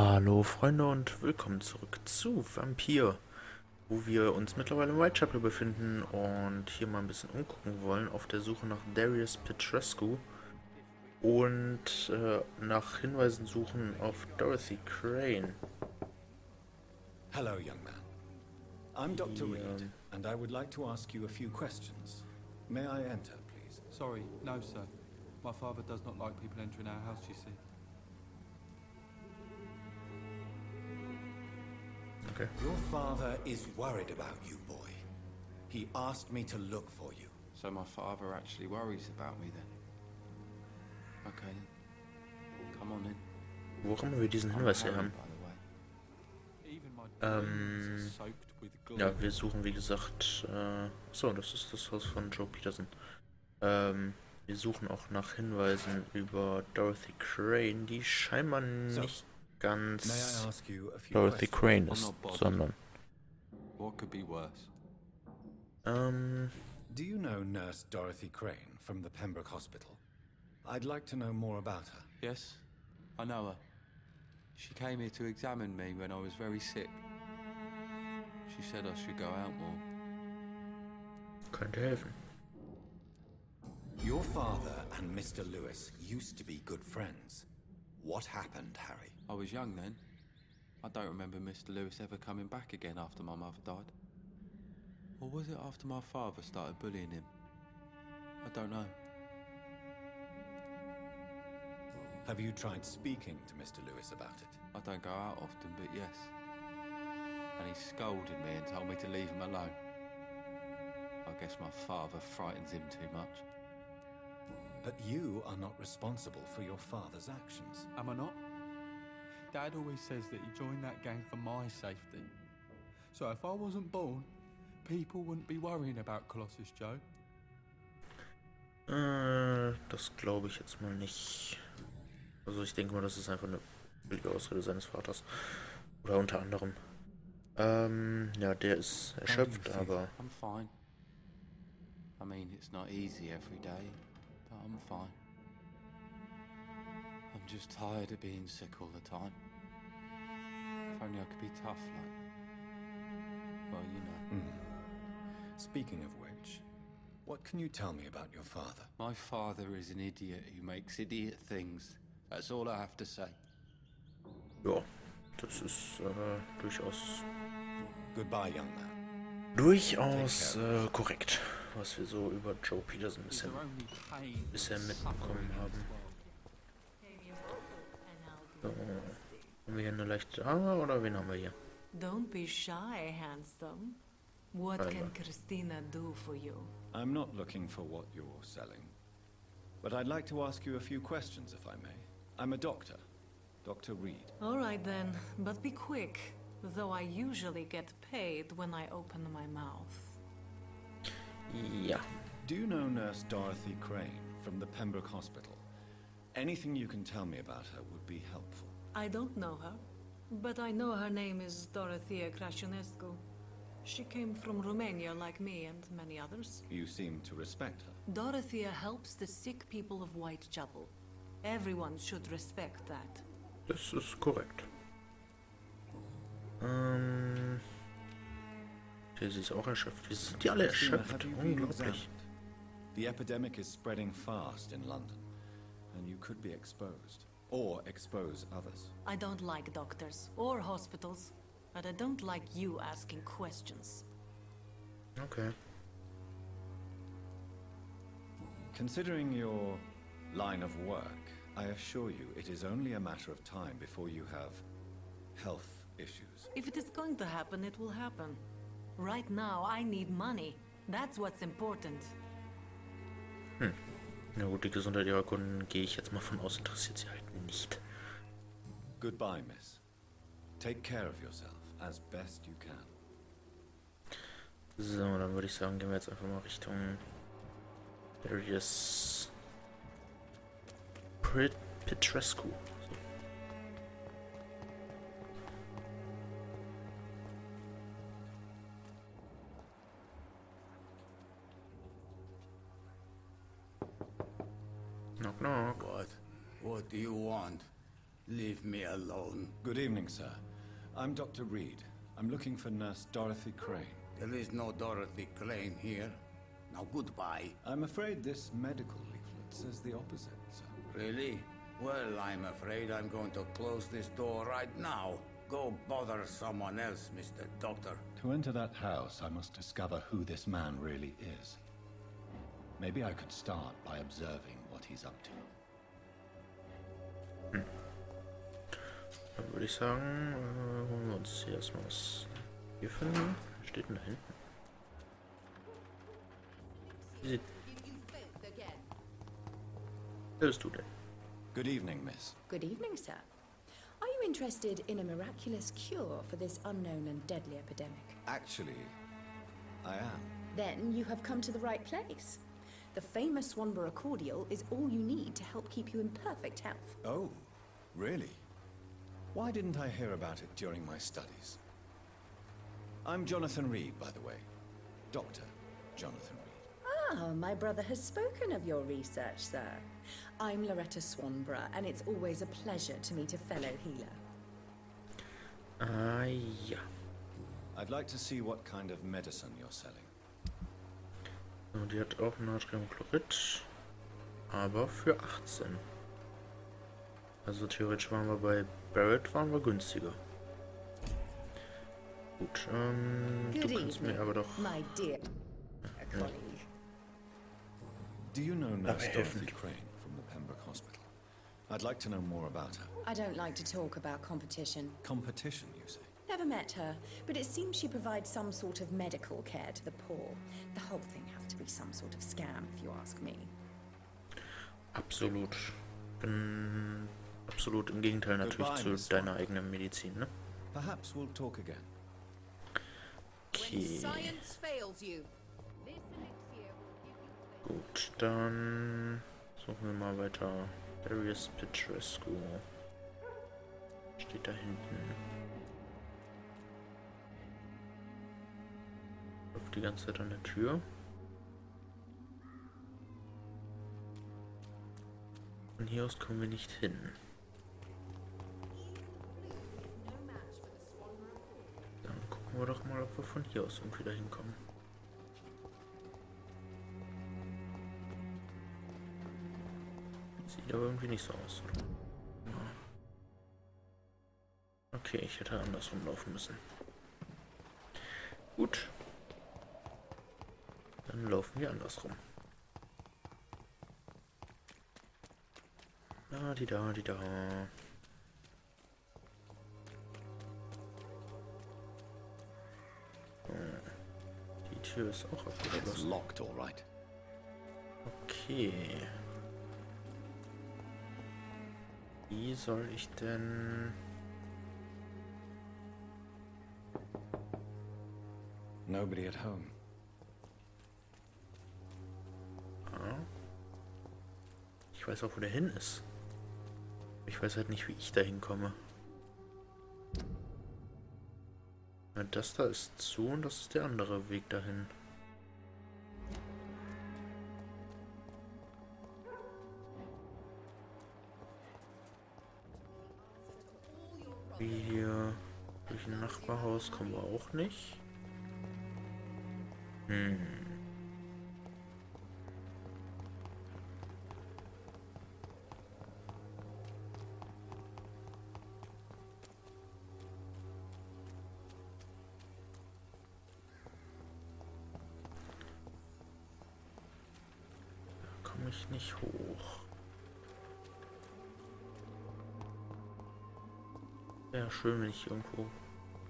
Hallo Freunde und willkommen zurück zu Vampyr, wo wir uns mittlerweile im Whitechapel befinden und hier mal ein bisschen umgucken wollen auf der Suche nach Darius Petrescu und nach Hinweisen suchen auf Dorothy Crane. Hello, young man. I'm Dr. Die, Reid, and I would like to ask you a few questions. May I enter, please? Sorry, no, sir. My father does not like people entering our house, you see. Okay. Your father is worried about you, boy. He asked me to look for you. So my father actually worries about me then? Okay then. Come on in. Wo auch immer wir diesen Hinweis her haben. Ja, wir suchen wie gesagt, so, das ist das Haus von Joe Peterson. Wir suchen auch nach Hinweisen über Dorothy Crane, die scheinbar nicht ganz Dorothy Crane ist, sondern What could be worse? Do you know Nurse Dorothy Crane from the Pembroke Hospital? I'd like to know more about her. Yes, I know her. She came here to examine me when I was very sick. She said I should go out more. Könnte helfen. Your father and Mr. Lewis used to be good friends. What happened, Harry? I was young then. I don't remember Mr. Lewis ever coming back again after my mother died. Or was it after my father started bullying him? I don't know. Have you tried speaking to Mr. Lewis about it? I don't go out often, but yes. And he scolded me and told me to leave him alone. I guess my father frightens him too much. But you are not responsible for your father's actions. Am I not? Dad always says that he joined that gang for my safety. So if I wasn't born, people wouldn't be worrying about Colossus Joe. Das glaube ich jetzt mal nicht. Also ich denke mal, das ist einfach eine billige Ausrede seines Vaters. Oder unter anderem. Ja, der ist erschöpft, aber... I'm fine. I mean, it's not easy every day, but I'm fine. I'm just tired of being sick all the time. If only I could be tough like... Well, you know. Speaking of which, what can you tell me about your father? My father is an idiot who makes idiot things. That's all I have to say. Ja, das ist durchaus... Goodbye, young man. Durchaus korrekt, was wir so über Joe Peterson bisher mitbekommen haben. So, haben wir hier eine leichte Dame oder wen haben wir hier? Don't be shy, handsome. What can Christina do for you? I'm not looking for what you're selling, but I'd like to ask you a few questions, if I may. I'm a doctor, Dr. Reid. All right then, but be quick, though I usually get paid when I open my mouth. Ja. Do you know Nurse Dorothy Crane from the Pembroke Hospital? Anything you can tell me about her would be helpful. I don't know her, but I know her name is Dorothea Crăciunescu. She came from Romania like me and many others. You seem to respect her. Dorothea helps the sick people of Whitechapel. Everyone should respect that. Das ist korrekt. Hier, sie ist auch erschöpft. Wir sind die alle Christina, erschöpft. have you been Unglaublich. examined? The epidemic is spreading fast in London, and you could be exposed, or expose others. I don't like doctors or hospitals, but I don't like you asking questions. Okay. Considering your line of work, I assure you it is only a matter of time before you have health issues. If it is going to happen, it will happen. Right now, I need money. That's what's important. Na gut, die Gesundheit ihrer Kunden gehe ich jetzt mal von aus, interessiert sie halt nicht. Goodbye, miss. Take care of yourself as best you can. So, dann würde ich sagen, gehen wir jetzt einfach mal Richtung Darius Petrescu. So. Knock knock. What do you want? Leave me alone. Good evening, sir. I'm Dr. Reid. I'm looking for Nurse Dorothy Crane. There is no Dorothy Crane here. Now goodbye. I'm afraid this medical leaflet says the opposite, sir. Really? Well, I'm afraid I'm going to close this door right now. Go bother someone else, Mr. Doctor. To enter that house, I must discover who this man really is. Maybe I could start by observing what he's up to. Dann würde ich sagen, holen wir uns hier erstmal was hier finden. Was steht denn da hinten? Wer bist du denn? Good evening, miss. Good evening, sir. Are you interested in a miraculous cure for this unknown and deadly epidemic? Actually, I am. Then you have come to the right place. The famous Swanborough cordial is all you need to help keep you in perfect health. Oh, really? Why didn't I hear about it during my studies? I'm Jonathan Reid, by the way. Dr. Jonathan Reid. Ah, my brother has spoken of your research, sir. I'm Loretta Swanborough, and it's always a pleasure to meet a fellow healer. Ja. I'd like to see what kind of medicine you're selling. So, die hat auch Natriumchlorid, aber für 18. Also theoretisch waren wir bei Barrett günstiger. Gut, du Good kannst mir evening, aber doch... my dear colleague. Do you know Nurse helfen. Dorothy Crane from the Pembroke Hospital? I'd like to know more about her. I don't like to talk about competition. Competition, you say? Never met her, but it seems she provides some sort of medical care to the poor. The whole thing has to be some sort of scam, if you ask me. Absolut. Bin absolut im Gegenteil natürlich Goodbye, zu Miss deiner eigenen Medizin, ne? Perhaps we'll talk again. Okay. Science fails you. Gut, dann suchen wir mal weiter. Darius Petrescu. Steht da hinten. Läuft die ganze Zeit an der Tür. Von hier aus kommen wir nicht hin. Dann gucken wir doch mal, ob wir von hier aus irgendwie da hinkommen. Sieht aber irgendwie nicht so aus, oder? Ja. Okay, ich hätte andersrum laufen müssen. Gut. Dann laufen wir andersrum. Da, die da, die da. So. Die Tür ist auch It's abgeschlossen. locked, all right. Okay. Wie soll ich denn... Nobody at home. Ah. Ich weiß auch, wo der hin ist. Ich weiß halt nicht, wie ich da hinkomme. Das da ist zu und das ist der andere Weg dahin. Wie hier durch ein Nachbarhaus kommen wir auch nicht. Da komme ich nicht hoch. Wäre schön, wenn ich irgendwo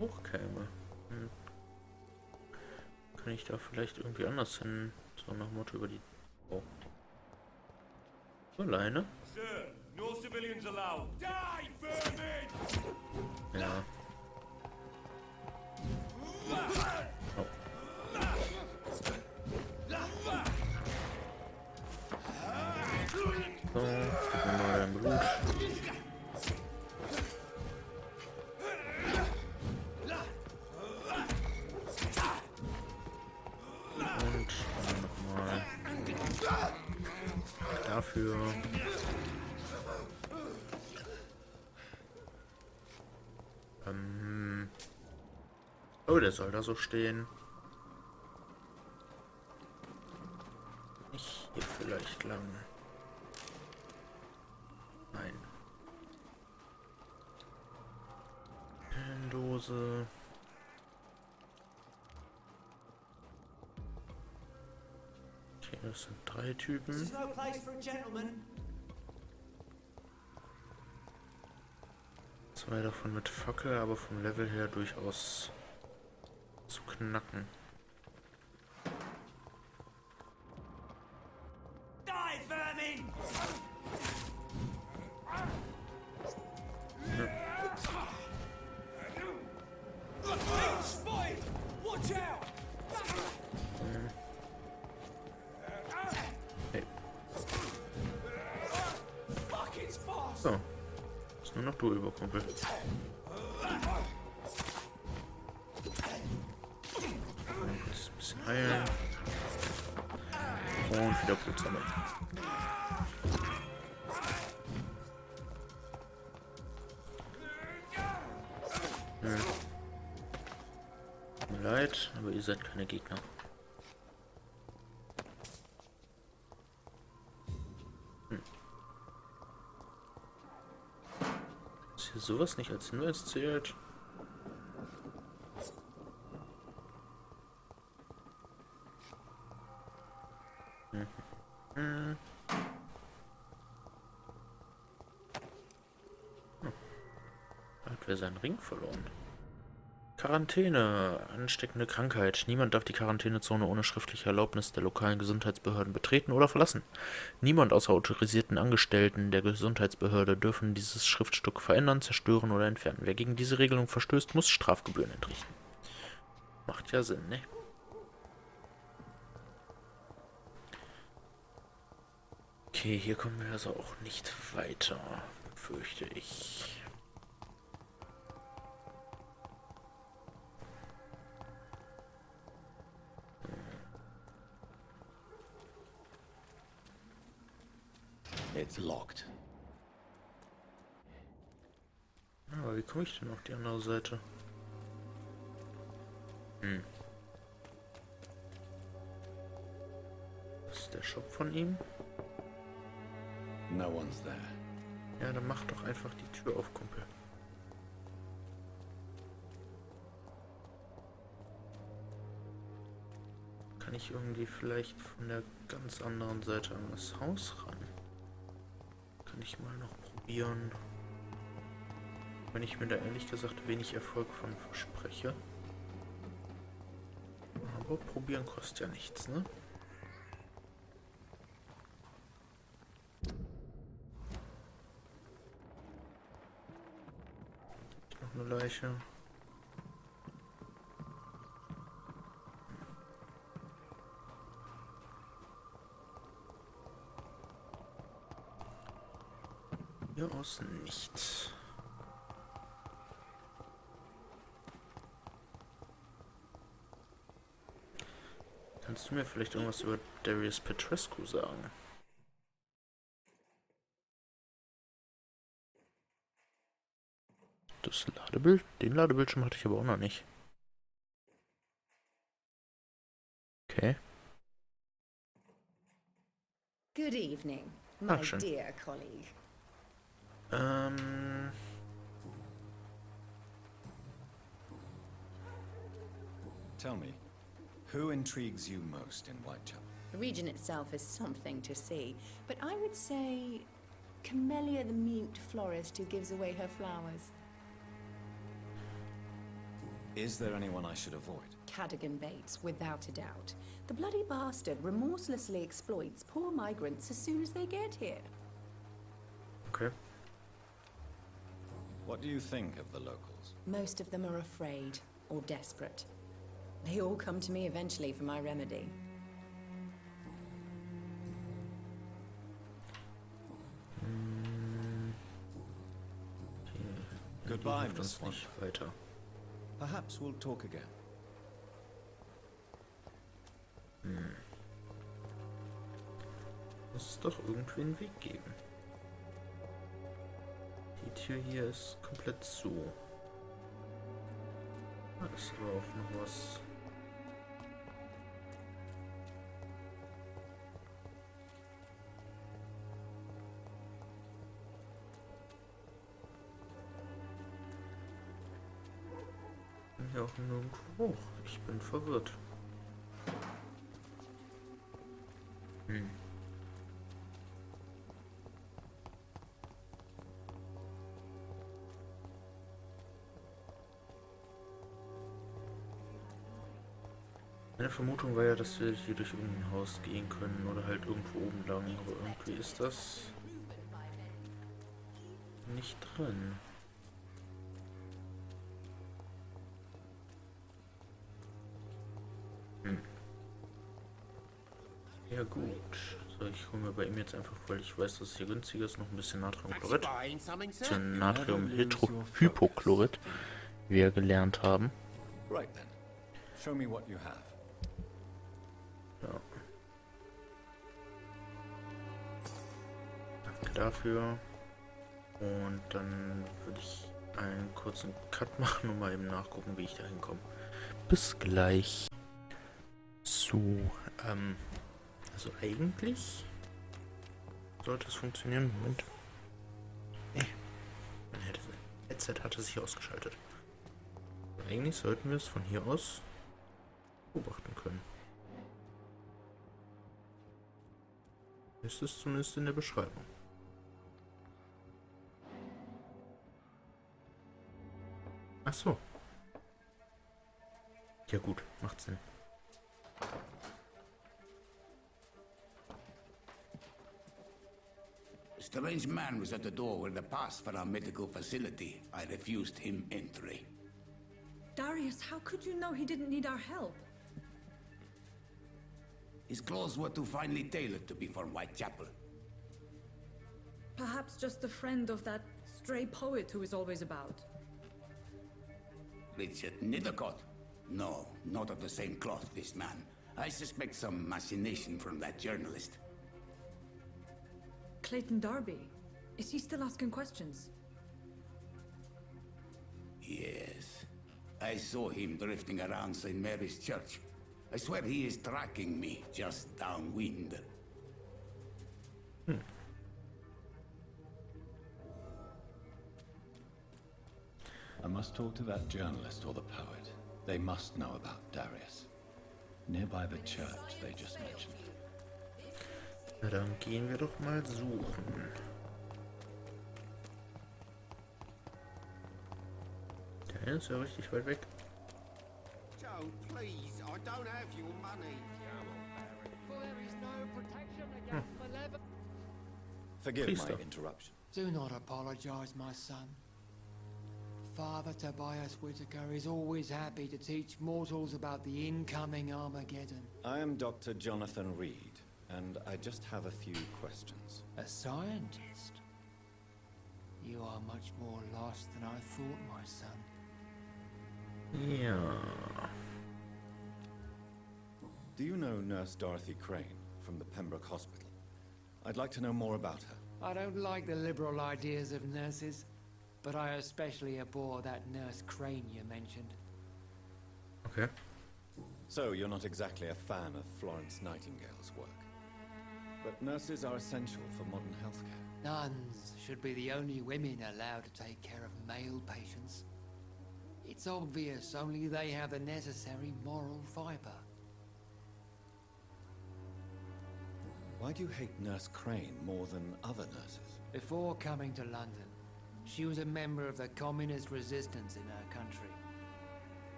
hochkäme. Kann ich da vielleicht irgendwie anders hin? So nach Motto über die... Oh. So alleine? Sir, no civilians allowed. Die, vermin! Ja. Oh. So, gib mir mal dein Blut. Und nochmal dafür. Oh, der soll da so stehen. Nicht hier vielleicht lang. Nein. Dose. Okay, das sind 3 Typen. Zwei davon mit Fackel, aber vom Level her durchaus zu knacken. So. Ist nur noch du über, Kumpel. Kurz ein bisschen heilen. Und wieder Blut sammeln. Tut mir leid, aber ihr seid keine Gegner. Dass hier sowas nicht als Hinweis zählt. Hat wer seinen Ring verloren? Quarantäne. Ansteckende Krankheit. Niemand darf die Quarantänezone ohne schriftliche Erlaubnis der lokalen Gesundheitsbehörden betreten oder verlassen. Niemand außer autorisierten Angestellten der Gesundheitsbehörde dürfen dieses Schriftstück verändern, zerstören oder entfernen. Wer gegen diese Regelung verstößt, muss Strafgebühren entrichten. Macht ja Sinn, ne? Okay, hier kommen wir also auch nicht weiter, fürchte ich. It's locked. Aber wie komme ich denn auf die andere Seite? Das ist der Shop von ihm. No one's there. Ja, dann mach doch einfach die Tür auf, Kumpel. Kann ich irgendwie vielleicht von der ganz anderen Seite an das Haus ran? Kann ich mal noch probieren. Wenn ich mir da ehrlich gesagt wenig Erfolg von verspreche. Aber probieren kostet ja nichts, ne? Noch eine Leiche. Hier außen nichts. Kannst du mir vielleicht irgendwas über Darius Petrescu sagen? Das Ladebild? Den Ladebildschirm hatte ich aber auch noch nicht. Okay. Good evening, my schön. dear colleague. Tell me, who intrigues you most in Whitechapel? The region itself is something to see, but I would say Camellia the mute florist who gives away her flowers. Is there anyone I should avoid? Cadogan Bates, without a doubt. The bloody bastard remorselessly exploits poor migrants as soon as they get here. Okay. What do you think of the locals? Most of them are afraid or desperate. They all come to me eventually for my remedy. Goodbye, Hilft Miss uns Swan. nicht weiter. Perhaps we'll talk again. Muss es doch irgendwie einen Weg geben. Die Tür hier ist komplett zu. Da ist aber auch noch was. Hier auch nirgendwo hoch. Ich bin verwirrt. Meine Vermutung war ja, dass wir hier durch irgendein Haus gehen können oder halt irgendwo oben lang, aber irgendwie ist das nicht drin. Ja gut. So, ich hole mir bei ihm jetzt einfach, weil ich weiß, dass es hier günstiger ist, noch ein bisschen Natriumchlorid. Zu Natriumhypochlorid, wie wir gelernt haben. Right then. Show me what you have. Ja. Danke dafür. Und dann würde ich einen kurzen Cut machen und mal eben nachgucken, wie ich da hinkomme. Bis gleich. So, also eigentlich sollte es funktionieren. Moment. Mein Headset hatte sich ausgeschaltet. Eigentlich sollten wir es von hier aus beobachten können. Ist es zumindest in der Beschreibung. Ach so. Ja gut, macht Sinn. A strange man was at the door with a pass for our medical facility. I refused him entry. Darius, how could you know he didn't need our help? His clothes were too finely tailored to be from Whitechapel. Perhaps just a friend of that stray poet who is always about. Richard Nithercott? No, not of the same cloth, this man. I suspect some machination from that journalist. Clayton Darby. Is he still asking questions? Yes. I saw him drifting around St. Mary's Church. I swear he is tracking me just downwind. I must talk to that journalist or the poet. They must know about Darius. Nearby the church they just mentioned. Na dann gehen wir doch mal suchen. Der ist ja richtig weit weg. Joe, please, I don't have your money. For there is no protection against malevolence. Forgive Please my stop. interruption. Do not apologize, my son. Father Tobias Whitaker is always happy to teach mortals about the incoming Armageddon. I am Dr. Jonathan Reid, and I just have a few questions. A scientist? You are much more lost than I thought, my son. Ja. Do you know Nurse Dorothy Crane from the Pembroke Hospital? I'd like to know more about her. I don't like the liberal ideas of nurses, but I especially abhor that Nurse Crane you mentioned. Okay. So, you're not exactly a fan of Florence Nightingale's work. But nurses are essential for modern healthcare. Nuns should be the only women allowed to take care of male patients. It's obvious only they have the necessary moral fiber. Why do you hate Nurse Crane more than other nurses? Before coming to London, she was a member of the communist resistance in her country.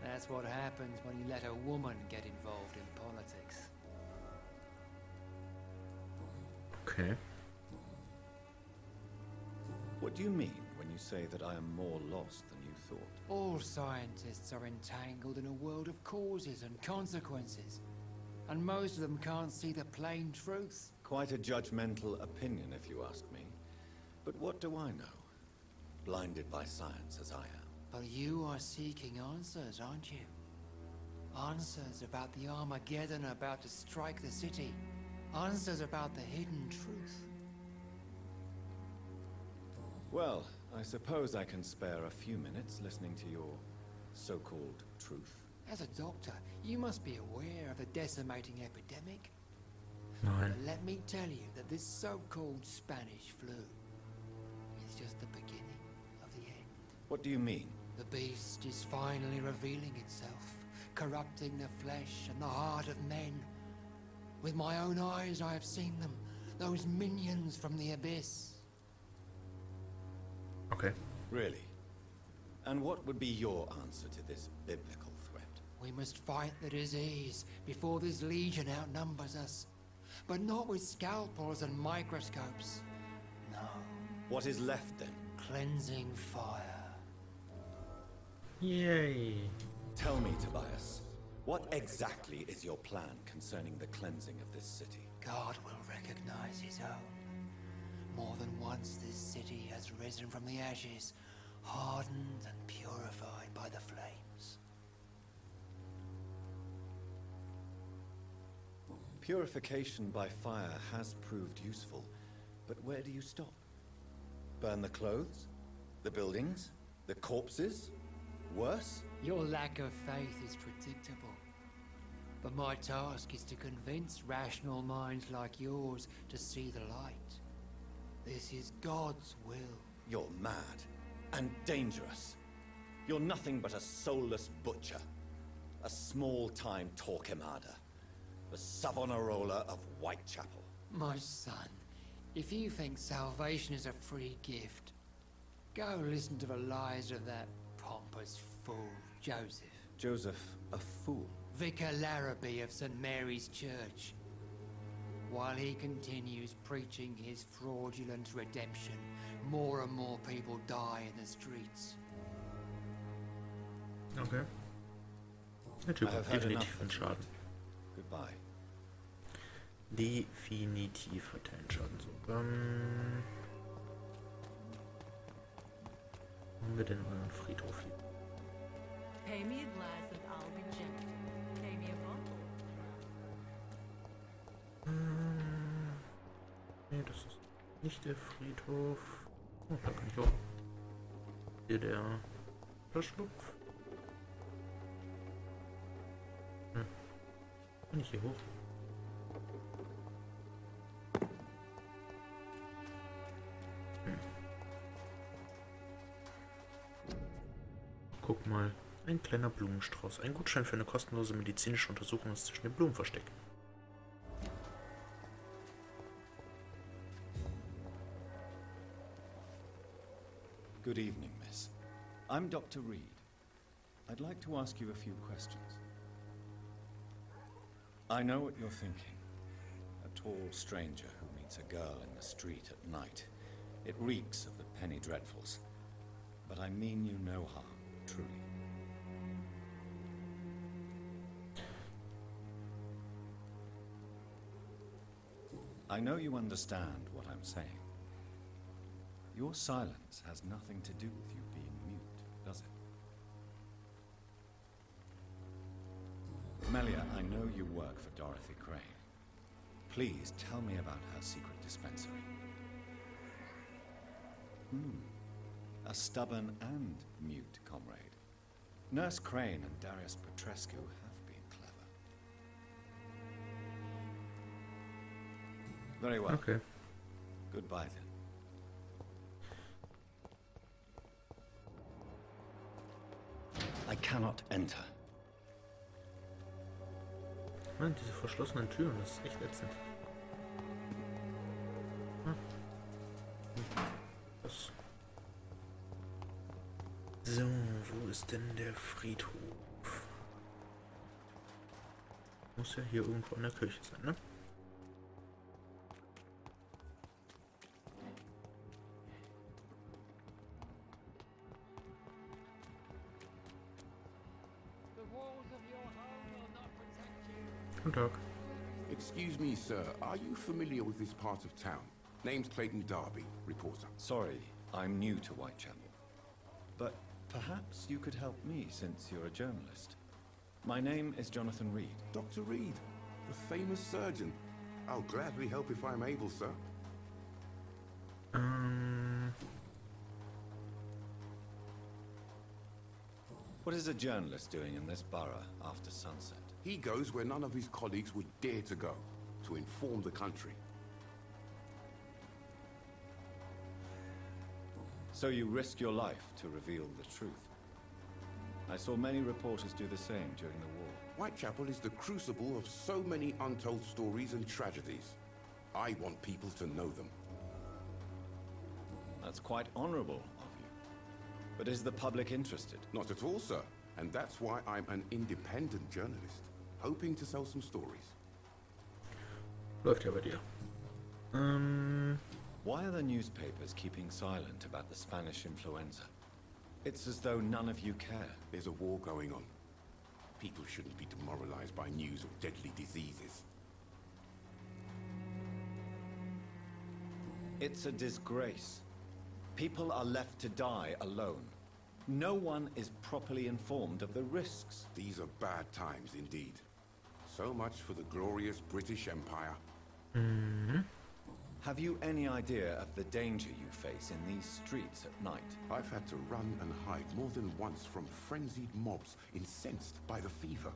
That's what happens when you let a woman get involved in politics. Okay. What do you mean when you say that I am more lost than you thought? All scientists are entangled in a world of causes and consequences, and most of them can't see the plain truth. Quite a judgmental opinion, if you ask me. But what do I know? Blinded by science as I am. But you are seeking answers, aren't you? Answers about the Armageddon about to strike the city. Answers about the hidden truth. Well, I suppose I can spare a few minutes listening to your so-called truth? As a doctor, you must be aware of the decimating epidemic. Nein. But let me tell you that this so-called Spanish flu is just the beginning of the end. What do you mean? The beast is finally revealing itself, corrupting the flesh and the heart of men. With my own eyes I have seen them, those minions from the abyss. Okay. Really? And what would be your answer to this biblical threat? We must fight the disease before this legion outnumbers us. But not with scalpels and microscopes. No. What is left then? Cleansing fire. Yay. Tell me, Tobias, what exactly is your plan concerning the cleansing of this city? God will recognize his own. More than once this city has risen from the ashes, hardened and purified by the flames. Purification by fire has proved useful, but where do you stop? Burn the clothes? The buildings? The corpses? Worse? Your lack of faith is predictable. But my task is to convince rational minds like yours to see the light. This is God's will. You're mad and dangerous. You're nothing but a soulless butcher. A small-time Torquemada. The Savonarola of Whitechapel. My son, if you think salvation is a free gift, go listen to the lies of that pompous fool, Joseph. Joseph, a fool? Vicar Larrabee of St. Mary's Church. While he continues preaching his fraudulent redemption, more and more people die in the streets. Okay. Der Typ I have hat had definitiv enough. einen Schaden. Goodbye. Definitiv hat er einen Schaden. So, wo haben wir denn einen Friedhof hier? Pay me a glass and I'll be gentle. Pay me a bottle. Nee, das ist nicht der Friedhof. Oh, da kann ich auch. Hier der Verschlupf. Kann ich hier hoch? Guck mal. Ein kleiner Blumenstrauß. Ein Gutschein für eine kostenlose medizinische Untersuchung ist zwischen den Blumen versteckt. Good evening, miss. I'm Dr. Reid. I'd like to ask you a few questions. I know what you're thinking. A tall stranger who meets a girl in the street at night. It reeks of the penny dreadfuls. But I mean you no harm, truly. I know you understand what I'm saying. Your silence has nothing to do with you being mute, does it? Melia, I know you work for Dorothy Crane. Please tell me about her secret dispensary. A stubborn and mute comrade. Nurse Crane and Darius Petrescu have been clever. Very well. Okay. Goodbye then. I cannot enter. Mann, diese verschlossenen Türen, das ist echt ätzend. Das. So, wo ist denn der Friedhof? Muss ja hier irgendwo in der Kirche sein, ne? Guten Tag. Excuse me, sir. Are you familiar with this part of town? Name's Clayton Darby, reporter. Sorry, I'm new to Whitechapel. But perhaps you could help me since you're a journalist. My name is Jonathan Reid. Dr. Reid, the famous surgeon. I'll gladly help if I'm able, sir. What is a journalist doing in this borough after sunset? He goes where none of his colleagues would dare to go, to inform the country. So you risk your life to reveal the truth. I saw many reporters do the same during the war. Whitechapel is the crucible of so many untold stories and tragedies. I want people to know them. That's quite honorable of you. But is the public interested? Not at all, sir. And that's why I'm an independent journalist, hoping to sell some stories. Läuft ja bei dir. Why are the newspapers keeping silent about the Spanish influenza? It's as though none of you care. There's a war going on. People shouldn't be demoralized by news of deadly diseases. It's a disgrace. People are left to die alone. No one is properly informed of the risks. These are bad times indeed. So much for the glorious British Empire. Have you any idea of the danger you face in these streets at night? I've had to run and hide more than once from frenzied mobs incensed by the fever.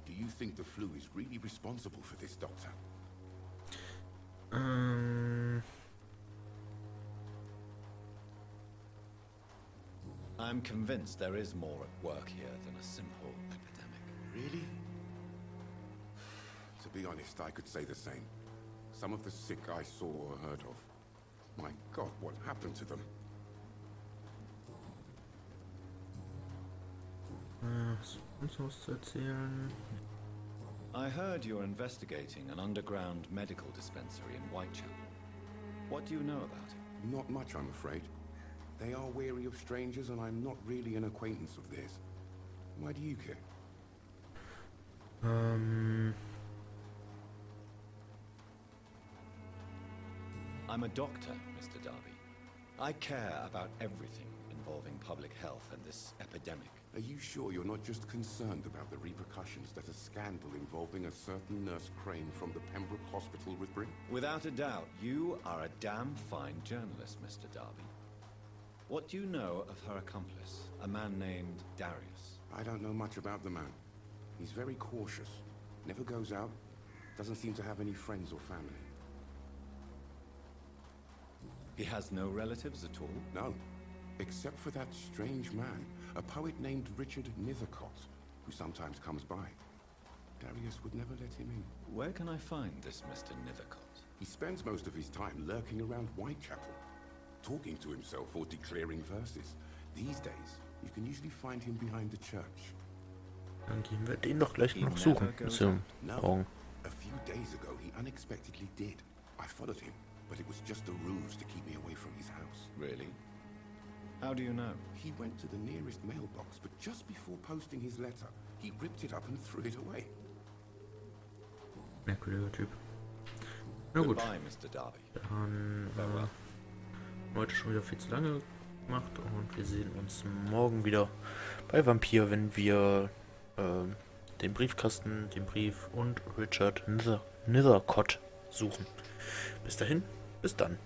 Do you think the flu is really responsible for this, Doctor? I'm convinced there is more at work here than a simple epidemic. Really? To be honest, I could say the same. Some of the sick I saw or heard of. My God, what happened to them? Was noch zu erzählen? I heard you're investigating an underground medical dispensary in Whitechapel. What do you know about it? Not much, I'm afraid. They are wary of strangers, and I'm not really an acquaintance of theirs. Why do you care? I'm a doctor, Mr. Darby. I care about everything involving public health and this epidemic. Are you sure you're not just concerned about the repercussions that a scandal involving a certain Nurse Crane from the Pembroke Hospital would bring? Without a doubt, you are a damn fine journalist, Mr. Darby. What do you know of her accomplice, a man named Darius? I don't know much about the man. He's very cautious, never goes out, doesn't seem to have any friends or family. He has no relatives at all? No, except for that strange man, a poet named Richard Nethercott, who sometimes comes by. Darius would never let him in. Where can I find this Mr. Nethercott? He spends most of his time lurking around Whitechapel, talking to himself or declaring verses. These days, you can usually find him behind the church. Dann gehen wir den doch gleich noch suchen. No. A few days ago, he unexpectedly did. I followed him, but it was just a ruse to keep me away from his house. Really? How do you know? He went to the nearest mailbox, but just before posting his letter, he ripped it up and threw it away. Merkwürdiger Typ. Na gut. Goodbye, Mr. Darby. Dann heute schon wieder viel zu lange gemacht und wir sehen uns morgen wieder bei Vampyr, wenn wir den Briefkasten, den Brief und Richard Nethercott suchen. Bis dahin, bis dann.